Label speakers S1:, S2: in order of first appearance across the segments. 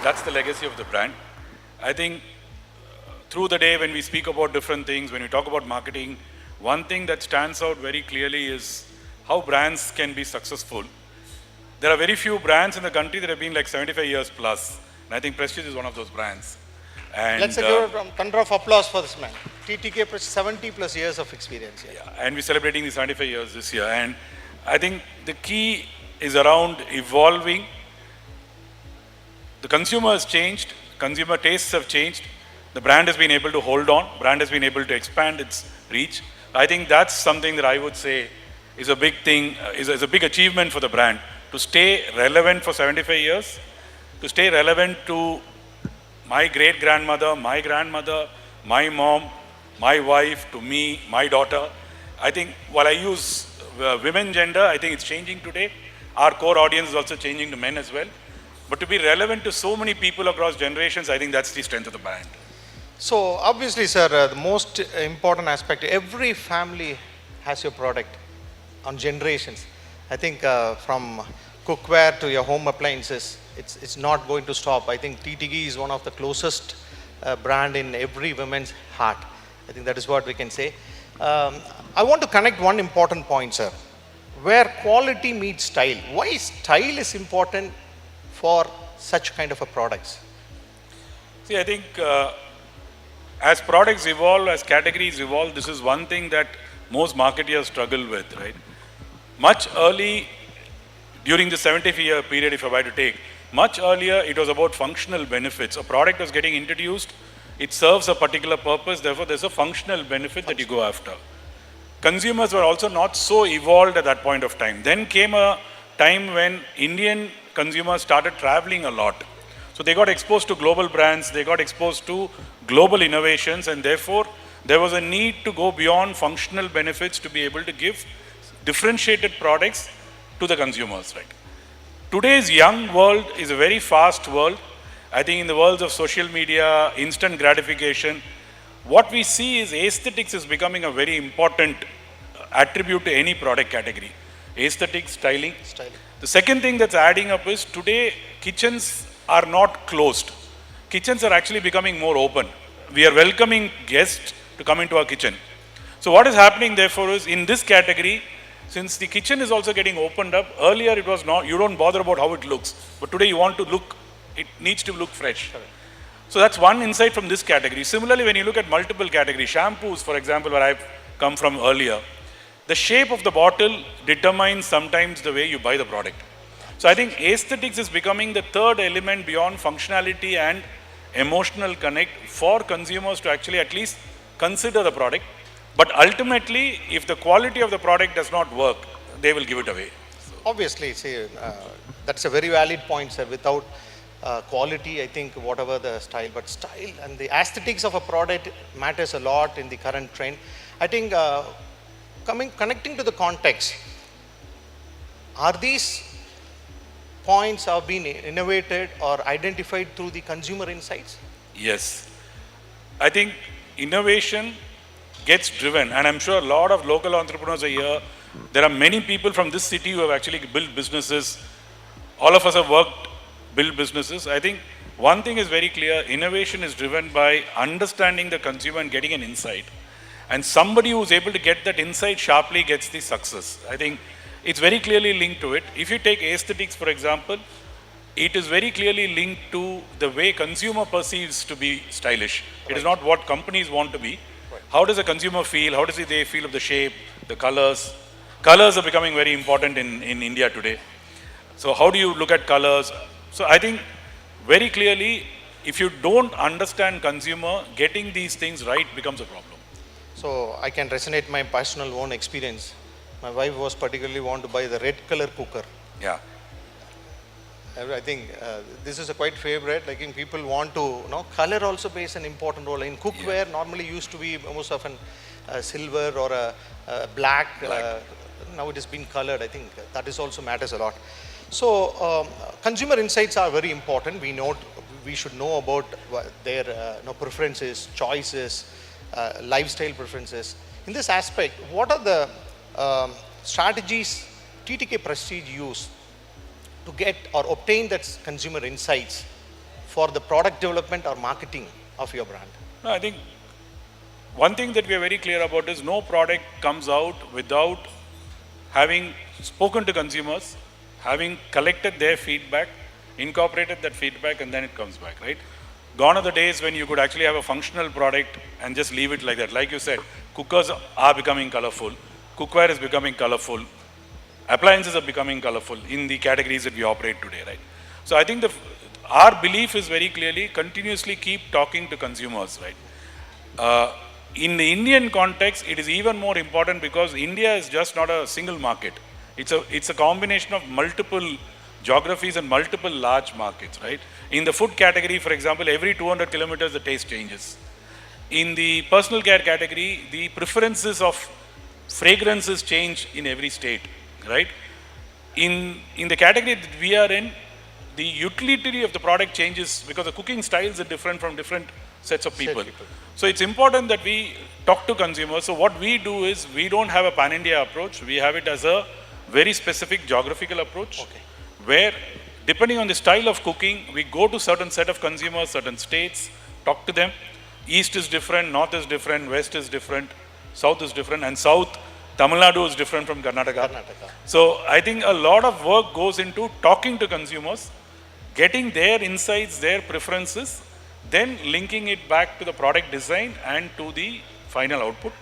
S1: That's the legacy of the brand. I think through the day when we speak about different things, when we talk about marketing, one thing that stands out very clearly is how brands can be successful. There are very few brands in the country that have been like 75 years plus. And I think Prestige is one of those brands. And
S2: let's give a thunder of applause for this man. TTK 70 plus years of experience.
S1: Yeah, and we're celebrating the 75 years this year. And I think the key is around evolving. The consumer has changed, consumer tastes have changed. The brand has been able to hold on, brand has been able to expand its reach. I think that's something that I would say is a big thing, is a big achievement for the brand. To stay relevant for 75 years, to stay relevant to my great-grandmother, my grandmother, my mom, my wife, to me, my daughter. I think while I use women gender, I think it's changing today. Our core audience is also changing to men as well. But to be relevant to so many people across generations, I think that's the strength of the brand.
S2: So obviously, sir, the most important aspect, every family has your product on generations. I think from cookware to your home appliances, it's not going to stop. I think TTK is one of the closest brand in every woman's heart. I think that is what we can say. I want to connect one important point, sir, where quality meets style. Why style is important for such kind of a products?
S1: See, I think as products evolve, as categories evolve, this is one thing that most marketeers struggle with, right? Much early, during the 75-year period, if I were to take, much earlier, it was about functional benefits. A product was getting introduced, it serves a particular purpose, therefore there's a functional benefit that you go after. Consumers were also not so evolved at that point of time. Then came a time when Indian consumers started traveling a lot. So they got exposed to global brands, they got exposed to global innovations, and therefore there was a need to go beyond functional benefits to be able to give differentiated products to the consumers, right? Today's young world is a very fast world. I think in the world of social media, instant gratification, what we see is aesthetics is becoming a very important attribute to any product category. Aesthetics, styling. The second thing that's adding up is today kitchens are not closed. Kitchens are actually becoming more open. We are welcoming guests to come into our kitchen. So what is happening therefore is in this category, since the kitchen is also getting opened up, earlier it was not, you don't bother about how it looks, but today you want to look, it needs to look fresh. So that's one insight from this category. Similarly, when you look at multiple categories, shampoos, for example, where I've come from earlier, the shape of the bottle determines sometimes the way you buy the product. So I think aesthetics is becoming the third element beyond functionality and emotional connect for consumers to actually at least consider the product. But ultimately, if the quality of the product does not work, they will give it away. So.
S2: Obviously, see, that's a very valid point, sir. Without quality, I think whatever the style, but style and the aesthetics of a product matters a lot in the current trend. I think connecting to the context, are these points have been innovated or identified through the consumer insights?
S1: Yes. I think innovation gets driven, and I'm sure a lot of local entrepreneurs are here. There are many people from this city who have actually built businesses. All of us have built businesses. I think one thing is very clear, innovation is driven by understanding the consumer and getting an insight. And somebody who's able to get that insight sharply gets the success. I think it's very clearly linked to it. If you take aesthetics, for example, it is very clearly linked to the way consumer perceives to be stylish. It is not what companies want to be. How does a consumer feel? How does they feel of the shape, the colors? Colors are becoming very important in India today. So how do you look at colors? So I think very clearly, if you don't understand consumer, getting these things right becomes a problem.
S2: So I can resonate my personal own experience. My wife was particularly want to buy the red color cooker.
S1: Yeah.
S2: I think this is a quite favorite. Like in people want to, color also plays an important role. In cookware, normally used to be most often silver or a black. Now it has been colored. I think that is also matters a lot. So consumer insights are very important. We should know about their preferences, choices, lifestyle preferences. In this aspect, what are the strategies TTK Prestige use to get or obtain that consumer insights for the product development or marketing of your brand?
S1: No, I think one thing that we are very clear about is no product comes out without having spoken to consumers, having collected their feedback, incorporated that feedback, and then it comes back, right? Gone are the days when you could actually have a functional product and just leave it like that. Like you said, cookers are becoming colorful, cookware is becoming colorful, appliances are becoming colorful in the categories that we operate today, right? So I think our belief is very clearly continuously keep talking to consumers, right? In the Indian context, it is even more important because India is just not a single market. It's a combination of multiple geographies and multiple large markets, right? In the food category, for example, every 200 kilometers, the taste changes. In the personal care category, the preferences of fragrances change in every state, right? In the category that we are in, the utility of the product changes because the cooking styles are different from different sets of people. So it's important that we talk to consumers. So what we do is we don't have a pan-India approach. We have it as a very specific geographical approach, where depending on the style of cooking, we go to certain set of consumers, certain states, talk to them. East is different, North is different, West is different, South is different, and South, Tamil Nadu is different from Karnataka. So I think a lot of work goes into talking to consumers, getting their insights, their preferences, then linking it back to the product design and to the final output.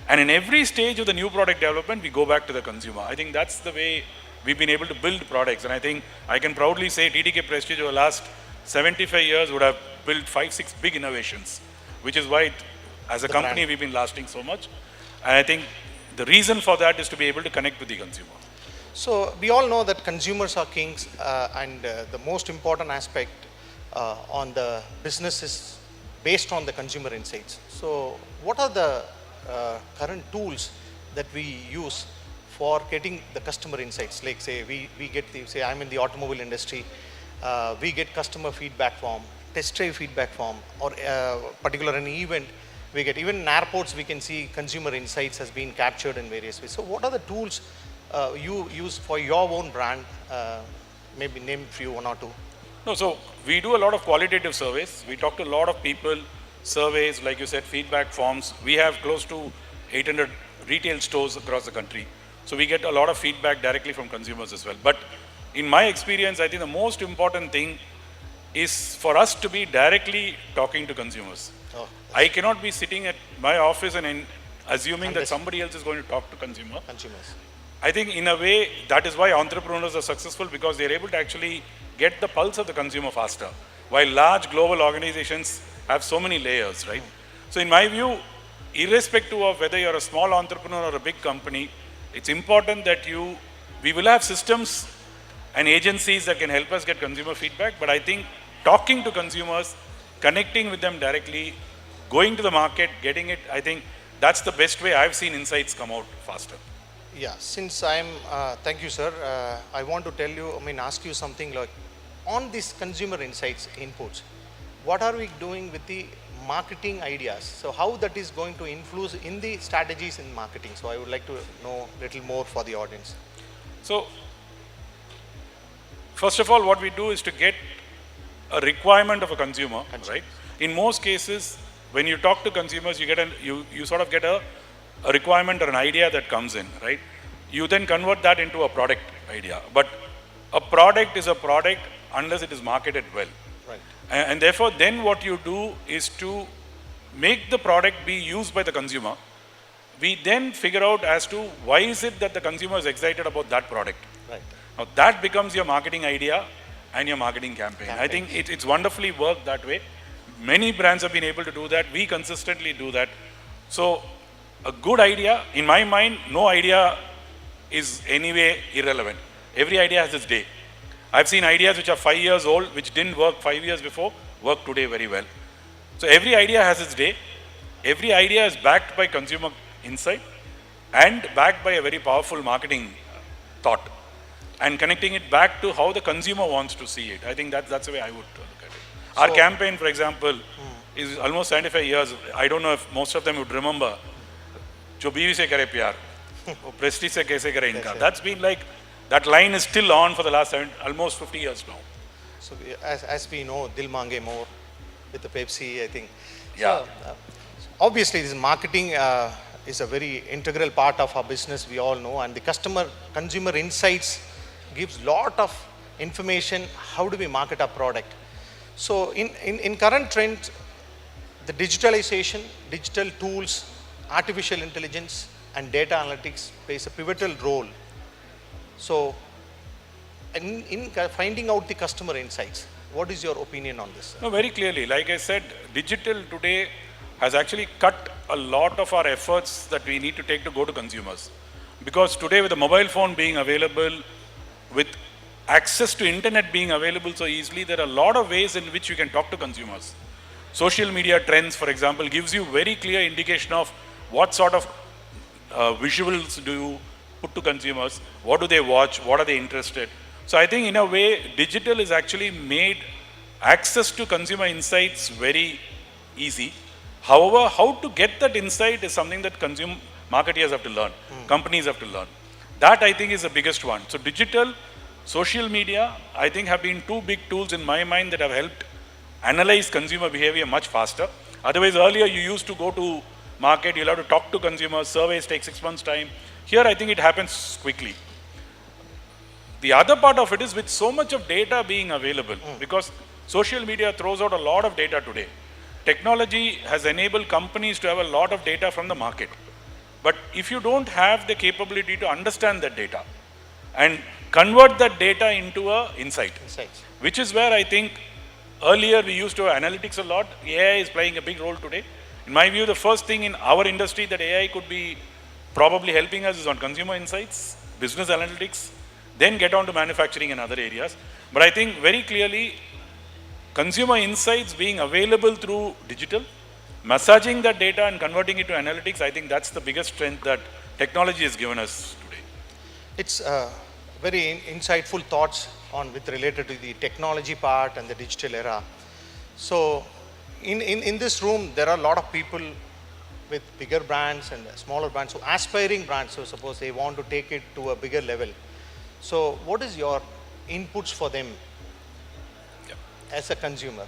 S1: And in every stage of the new product development, we go back to the consumer. I think that's the way we've been able to build products. And I think I can proudly say TTK Prestige over the last 75 years would have built 5-6 big innovations, which is why as a company we've been lasting so much. And I think the reason for that is to be able to connect with the consumer.
S2: So we all know that consumers are kings, and the most important aspect on the business is based on the consumer insights. So what are the current tools that we use for getting the customer insights? Like say we get say I'm in the automobile industry, we get customer feedback form, test drive feedback form, or particular an event, we get even in airports we can see consumer insights has been captured in various ways. So what are the tools you use for your own brand? Maybe name a few, one or two.
S1: No, so we do a lot of qualitative surveys. We talk to a lot of people, surveys, like you said, feedback forms. We have close to 800 retail stores across the country. So we get a lot of feedback directly from consumers as well. But in my experience, I think the most important thing is for us to be directly talking to consumers. I cannot be sitting at my office and assuming that somebody else is going to talk to consumers. I think in a way, that is why entrepreneurs are successful, because they're able to actually get the pulse of the consumer faster, while large global organizations have so many layers, right? So in my view, irrespective of whether you're a small entrepreneur or a big company, it's important that we will have systems and agencies that can help us get consumer feedback, but I think talking to consumers, connecting with them directly, going to the market, getting it, I think that's the best way I've seen insights come out faster.
S2: Yeah, since thank you sir, I want to tell you, ask you something like, on these consumer insights inputs, what are we doing with the marketing ideas? So how that is going to influence in the strategies in marketing? So I would like to know a little more for the audience. So
S1: first of all, what we do is to get a requirement of a consumer, right? In most cases, when you talk to consumers, you sort of get a requirement or an idea that comes in, right? You then convert that into a product idea. But a product is a product unless it is marketed well.
S2: Right.
S1: And therefore, then what you do is to make the product be used by the consumer. We then figure out as to why is it that the consumer is excited about that product.
S2: Right.
S1: Now that becomes your marketing idea and your marketing campaign. I think it's wonderfully worked that way. Many brands have been able to do that. We consistently do that. So a good idea, in my mind, no idea is anyway irrelevant. Every idea has its day. I've seen ideas which are 5 years old, which didn't work 5 years before, work today very well. So every idea has its day. Every idea is backed by consumer insight and backed by a very powerful marketing thought, and connecting it back to how the consumer wants to see it. I think that's the way I would look at it. So, our campaign, for example, is almost 75 years. I don't know if most of them would remember. Jo बीवी से करे प्यार, वो Prestige से कैसे करे इनकार. That's been like, that line is still on for the last almost 50 years now.
S2: So as we know, Dil Mange More with the Pepsi, I think.
S1: Yeah.
S2: So, obviously, this marketing is a very integral part of our business, we all know, and the consumer insights gives lot of information, how do we market our product. So in current trend, the digitalization, digital tools, artificial intelligence and data analytics plays a pivotal role. So in finding out the customer insights, what is your opinion on this?
S1: No, very clearly, like I said, digital today has actually cut a lot of our efforts that we need to take to go to consumers. Because today with the mobile phone being available, with access to internet being available so easily, there are a lot of ways in which you can talk to consumers. Social media trends, for example, gives you very clear indication of what sort of visuals do you put to consumers, what do they watch, what are they interested. So I think in a way, digital is actually made access to consumer insights very easy. However, how to get that insight is something that marketers have to learn, companies have to learn. That I think is the biggest one. So digital, social media, I think have been two big tools in my mind that have helped analyze consumer behavior much faster. Otherwise, earlier you used to go to market, you'll have to talk to consumers, surveys take 6 months time. Here, I think it happens quickly. The other part of it is with so much of data being available, because social media throws out a lot of data today. Technology has enabled companies to have a lot of data from the market. But if you don't have the capability to understand that data and convert that data into an insight, which is where I think earlier we used to have analytics a lot, AI is playing a big role today. In my view, the first thing in our industry that AI could be probably helping us is on consumer insights, business analytics, then get on to manufacturing and other areas. But I think very clearly, consumer insights being available through digital, massaging that data and converting it to analytics, I think that's the biggest strength that technology has given us today.
S2: It's very insightful thoughts on with related to the technology part and the digital era. So in this room, there are a lot of people with bigger brands and smaller brands, so aspiring brands, so suppose they want to take it to a bigger level. So what is your inputs for them as a consumer?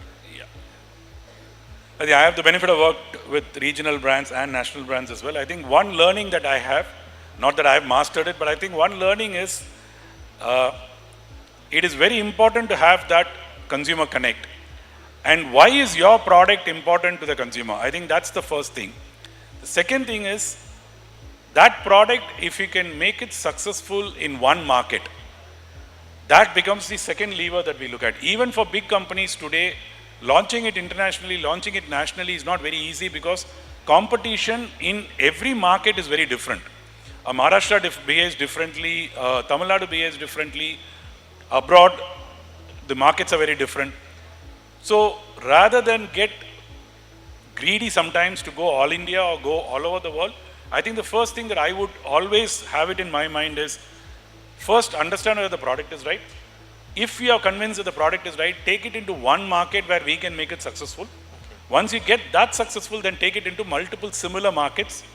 S1: I have the benefit of worked with regional brands and national brands as well. I think one learning that I have, not that I have mastered it, but I think one learning is it is very important to have that consumer connect. And why is your product important to the consumer? I think that's the first thing. The second thing is that product, if you can make it successful in one market, that becomes the second lever that we look at. Even for big companies today, launching it internationally, launching it nationally is not very easy because competition in every market is very different. Maharashtra behaves differently, Tamil Nadu behaves differently, abroad the markets are very different. So rather than get greedy sometimes to go all India or go all over the world, I think the first thing that I would always have it in my mind is first understand whether the product is right. If you are convinced that the product is right, take it into one market where we can make it successful. Once you get that successful, then take it into multiple similar markets,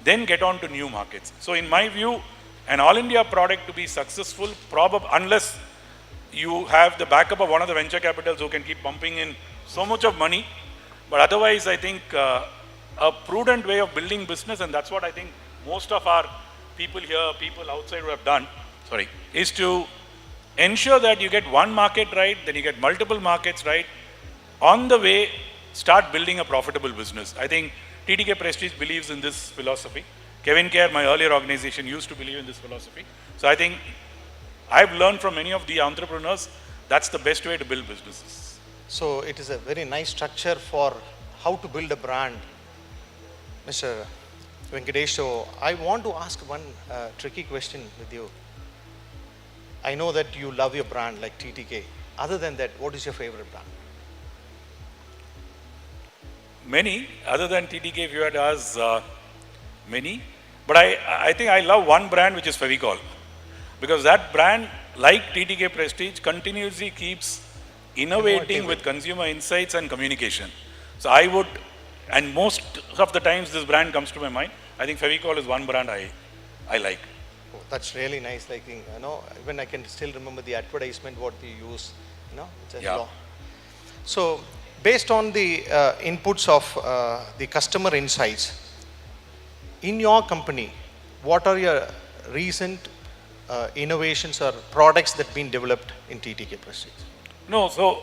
S1: then get on to new markets. So in my view, an all India product to be successful, unless you have the backup of one of the venture capitals who can keep pumping in so much of money, but otherwise I think a prudent way of building business, and that's what I think most of our people here, people outside who have done, is to ensure that you get one market right, then you get multiple markets right. On the way, start building a profitable business. I think TTK Prestige believes in this philosophy. Kevin Care, my earlier organization, used to believe in this philosophy. So I think I've learned from many of the entrepreneurs, that's the best way to build businesses.
S2: So it is a very nice structure for how to build a brand, Mr. Venkatesh. So I want to ask one tricky question with you. I know that you love your brand like TTK. Other than that, what is your favorite brand?
S1: Many, other than TTK, if you had asked, many. But I think I love one brand, which is Fevicol. Because that brand, like TTK Prestige, continuously keeps innovating with consumer insights and communication. So I would, and most of the times this brand comes to my mind, I think Fevicol is one brand I like.
S2: Oh, that's really nice. Like, even I can still remember the advertisement what we use It's a
S1: Yeah.
S2: law. So, based on the inputs of the customer insights, in your company, what are your recent innovations or products that have been developed in TTK Prestige?
S1: No, so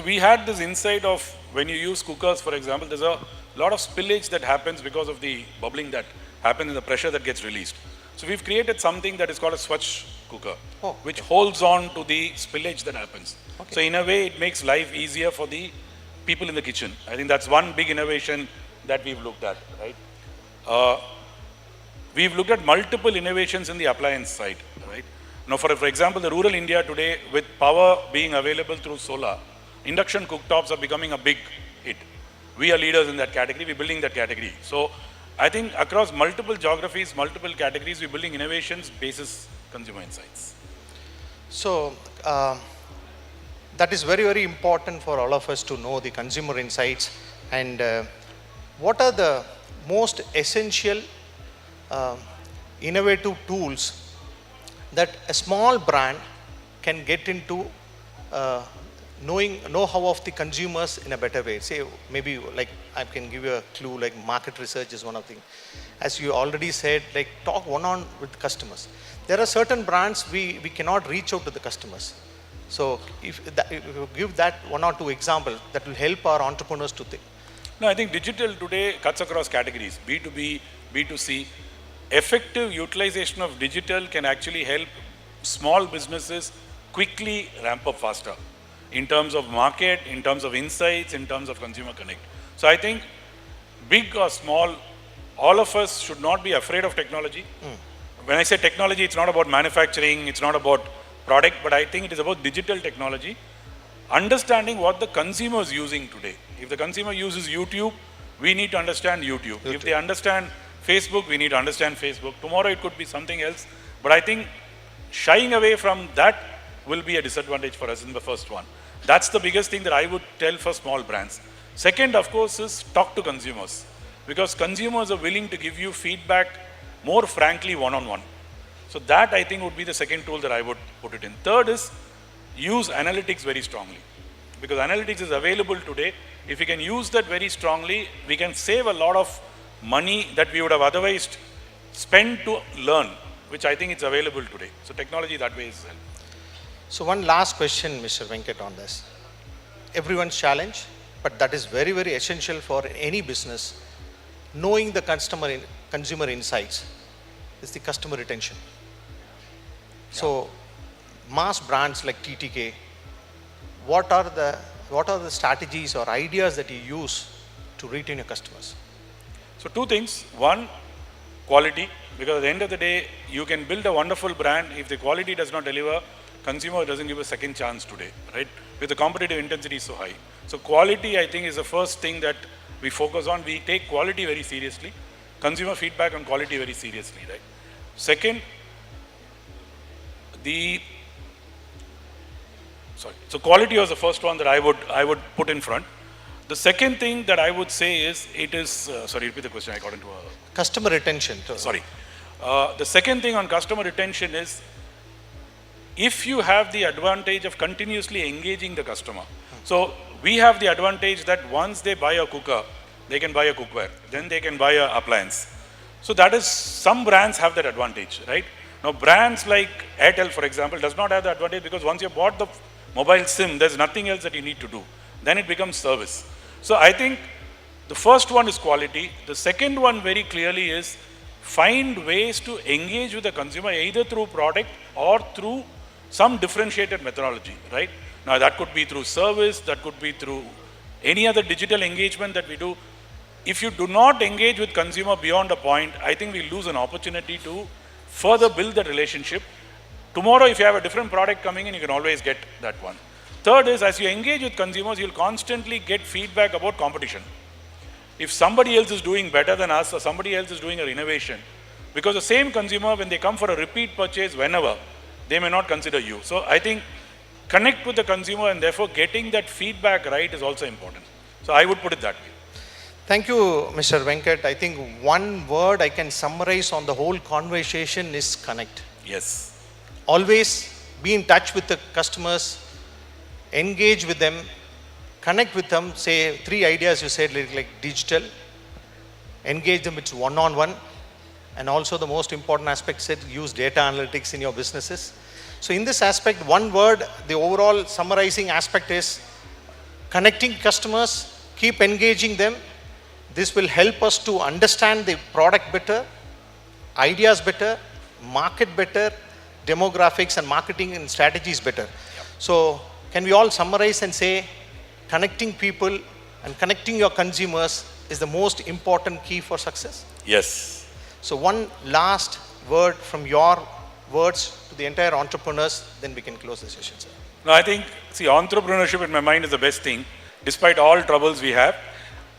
S1: we had this insight of when you use cookers, for example, there's a lot of spillage that happens because of the bubbling that happens and the pressure that gets released. So we've created something that is called a Swatch cooker, which holds on to the spillage that happens.
S2: Okay.
S1: So in a way, it makes life easier for the people in the kitchen. I think that's one big innovation that we've looked at, right? We've looked at multiple innovations in the appliance side, right? Now, for example, the rural India today, with power being available through solar, induction cooktops are becoming a big hit. We are leaders in that category. We're building that category. So I think across multiple geographies, multiple categories, we're building innovations basis consumer insights.
S2: So, that is very, very important for all of us to know the consumer insights. And what are the most essential innovative tools that a small brand can get into know-how of the consumers in a better way? Say, maybe like I can give you a clue, like market research is one of the things. As you already said, like talk one-on with customers. There are certain brands we cannot reach out to the customers. So if you give that one or two examples, that will help our entrepreneurs to think.
S1: No, I think digital today cuts across categories, B2B, B2C. Effective utilization of digital can actually help small businesses quickly ramp up faster in terms of market, in terms of insights, in terms of consumer connect. So I think big or small, all of us should not be afraid of technology. When I say technology, it's not about manufacturing, it's not about product, but I think it is about digital technology. Understanding what the consumer is using today. If the consumer uses YouTube, we need to understand YouTube. If they understand Facebook, we need to understand Facebook. Tomorrow it could be something else. But I think shying away from that will be a disadvantage for us in the first one. That's the biggest thing that I would tell for small brands. Second, of course, is talk to consumers. Because consumers are willing to give you feedback more frankly one-on-one. So that I think would be the second tool that I would put it in. Third is use analytics very strongly. Because analytics is available today. If we can use that very strongly, we can save a lot of money that we would have otherwise spent to learn, which I think is available today. So technology that way is helpful.
S2: So one last question, Mr. Venkat, on this. Everyone's challenge, but that is very, very essential for any business. Knowing the consumer insights is the customer retention. So mass brands like TTK, what are the strategies or ideas that you use to retain your customers?
S1: So two things. One, quality, because at the end of the day, you can build a wonderful brand. If the quality does not deliver, consumer doesn't give a second chance today, right? Because the competitive intensity is so high. So quality, I think, is the first thing that we focus on. We take quality very seriously, consumer feedback on quality very seriously, right? Second, so quality was the first one that I would put in front. The second thing that I would say is, sorry, repeat the question, I got into a...
S2: Customer retention.
S1: Sorry. The second thing on customer retention is, if you have the advantage of continuously engaging the customer. So we have the advantage that once they buy a cooker, they can buy a cookware, then they can buy an appliance. So that is, some brands have that advantage, right? Now brands like Airtel, for example, does not have the advantage because once you bought the mobile SIM, there's nothing else that you need to do. Then it becomes service. So I think the first one is quality. The second one very clearly is find ways to engage with the consumer either through product or through some differentiated methodology, right? Now that could be through service, that could be through any other digital engagement that we do. If you do not engage with consumer beyond a point, I think we lose an opportunity to further build that relationship. Tomorrow, if you have a different product coming in, you can always get that one. Third is, as you engage with consumers, you'll constantly get feedback about competition. If somebody else is doing better than us or somebody else is doing an innovation, because the same consumer, when they come for a repeat purchase whenever, they may not consider you. So I think connect with the consumer and therefore getting that feedback right is also important. So I would put it that way.
S2: Thank you, Mr. Venkat. I think one word I can summarize on the whole conversation is connect.
S1: Yes.
S2: Always be in touch with the customers, engage with them, connect with them. Say 3 ideas you said, like digital, engage them with one-on-one, and also the most important aspect said, use data analytics in your businesses. So in this aspect, one word, the overall summarizing aspect is connecting customers, keep engaging them. This will help us to understand the product better, ideas better, market better, demographics and marketing and strategies better. So can we all summarize and say, connecting people and connecting your consumers is the most important key for success?
S1: Yes.
S2: So one last word from your words to the entire entrepreneurs, then we can close the session, sir.
S1: No, I think, see, entrepreneurship in my mind is the best thing. Despite all troubles we have,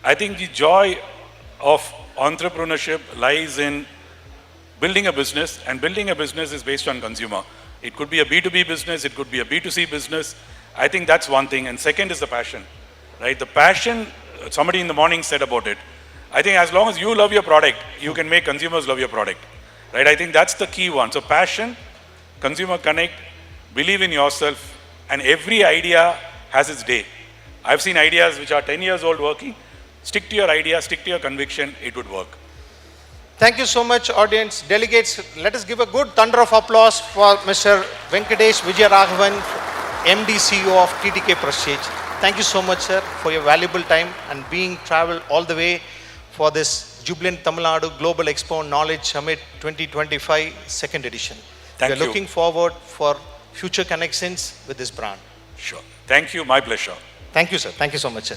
S1: I think the joy of entrepreneurship lies in building a business, and building a business is based on consumer. It could be a B2B business, it could be a B2C business. I think that's one thing. And second is the passion, right? The passion, somebody in the morning said about it. I think as long as you love your product, you can make consumers love your product, right? I think that's the key one. So passion, consumer connect, believe in yourself, and every idea has its day. I've seen ideas which are 10 years old working. Stick to your idea, stick to your conviction, it would work.
S2: Thank you so much, audience. Delegates, let us give a good thunder of applause for Mr. Venkatesh Vijayaraghavan, MD CEO of TTK Prestige. Thank you so much, sir, for your valuable time and being traveled all the way for this Jubilant Tamil Nadu Global Expo Knowledge Summit 2025 second edition.
S1: Thank
S2: we
S1: you.
S2: are looking forward for future connections with this brand.
S1: Sure. Thank you. My pleasure.
S2: Thank you, sir. Thank you so much, sir.